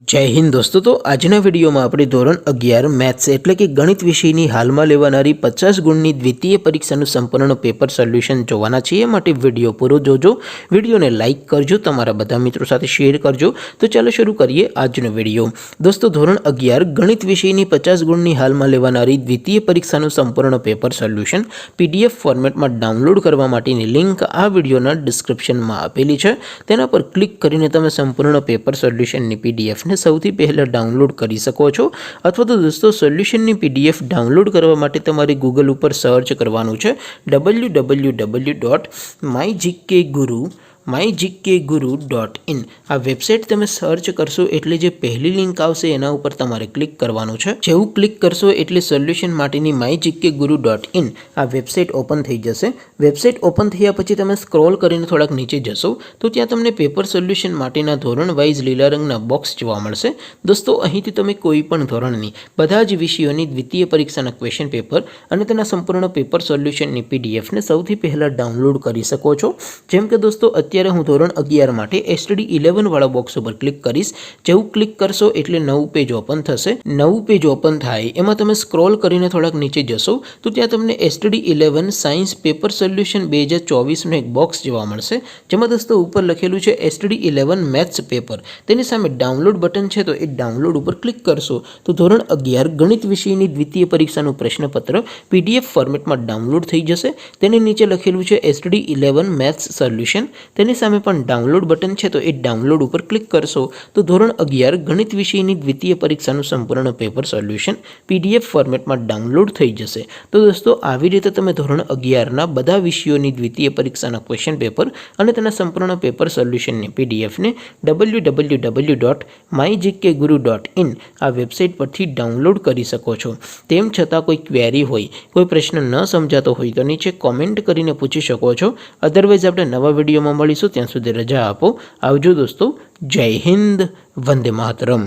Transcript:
જય હિન્દ દોસ્તો। તો આજના વિડીયોમાં આપણે ધોરણ 11 મેથ્સ એટલે કે ગણિત વિષયની હાલમાં લેવાનારી 50 ગુણની દ્વિતીય પરીક્ષાનું સંપૂર્ણ પેપર સોલ્યુશન જોવાના છીએ। માટે વિડીયો પૂરો જોજો, વિડીયોને લાઇક કરજો, તમારા બધા મિત્રો સાથે શેર કરજો। તો ચાલો શરૂ કરીએ આજનો વિડીયો। દોસ્તો ધોરણ 11 ગણિત વિષયની 50 ગુણની હાલમાં લેવાનારી દ્વિતીય પરીક્ષાનું સંપૂર્ણ પેપર સોલ્યુશન PDF ફોર્મેટમાં ડાઉનલોડ કરવા માટેની લિંક આ વિડીયોના ડિસ્ક્રિપ્શનમાં આપેલી છે। તેના પર ક્લિક કરીને તમે સંપૂર્ણ પેપર સોલ્યુશનની PDF સૌથી પહેલા ડાઉનલોડ કરી શકો છો। અથવા તો દોસ્તો સોલ્યુશનની PDF ડાઉનલોડ કરવા માટે તમારે ગૂગલ ઉપર સર્ચ કરવાનું છે www.mygkguru.in। આ વેબસાઇટ તમે સર્ચ કરશો એટલે જે પહેલી લિંક આવશે એના ઉપર તમારે ક્લિક કરવાનું છે। જેવું ક્લિક કરશો એટલે સોલ્યુશન માટેની mygkguru.in આ વેબસાઇટ ઓપન થઈ જશે। વેબસાઇટ ઓપન થયા પછી તમે સ્ક્રોલ કરીને થોડાક નીચે જશો તો ત્યાં તમને પેપર સોલ્યુશન માટેના ધોરણ વાઇઝ લીલા રંગના બોક્સ જોવા મળશે। દોસ્તો અહીંથી તમે કોઈ પણ ધોરણની બધા જ વિષયોની દ્વિતીય પરીક્ષાના ક્વેશ્ચન પેપર અને તેના સંપૂર્ણ પેપર સોલ્યુશનની PDF ને સૌથી પહેલા ડાઉનલોડ કરી શકો છો। જેમ કે દોસ્તો અત્યારે હું ધોરણ 11 માટે STD 11 વાળા બોક્સ ઉપર ક્લિક કરીશ। જેવું ક્લિક કરશો એટલે નવું પેજ ઓપન થશે। નવું પેજ ઓપન થાય એમાં તમે સ્ક્રોલ કરીને થોડાક નીચે જશો તો ત્યાં તમને STD 11 સાયન્સ પેપર સોલ્યુશન 2024 નું એક બોક્સ જોવા મળશે। જેમાં દોસ્તો ઉપર લખેલું છે STD 11 મેથ્સ પેપર। તેની સામે ડાઉનલોડ બટન છે તો એ ડાઉનલોડ ઉપર ક્લિક કરશો તો ધોરણ 11 ગણિત વિષયની દ્વિતીય પરીક્ષાનું પ્રશ્નપત્ર PDF ફોર્મેટમાં ડાઉનલોડ થઈ જશે। તેની નીચે લખેલું છે STD 11 મેથ્સ સોલ્યુશન। તેની સામે પણ ડાઉનલોડ બટન છે તો એ ડાઉનલોડ ઉપર ક્લિક કરશો તો ધોરણ 11 ગણિત વિષયની દ્વિતીય પરીક્ષાનું સંપૂર્ણ પેપર સોલ્યુશન PDF ફોર્મેટમાં ડાઉનલોડ થઈ જશે। તો દોસ્તો આવી રીતે તમે ધોરણ 11ના બધા વિષયોની દ્વિતીય પરીક્ષાના ક્વેશ્ચન પેપર અને તેના સંપૂર્ણ પેપર સોલ્યુશનની PDF ને www.mygkguru.in આ વેબસાઇટ પરથી ડાઉનલોડ કરી શકો છો। તેમ છતાં કોઈ ક્વેરી હોય, કોઈ પ્રશ્ન ન સમજાતો હોય તો નીચે કોમેન્ટ કરીને પૂછી શકો છો। અધરવાઇઝ આપણે નવા વિડીયોમાં મળીશું, ત્યાં સુધી રજા આપો। આવજો દોસ્તો। જય હિન્દ, વંદે માતરમ।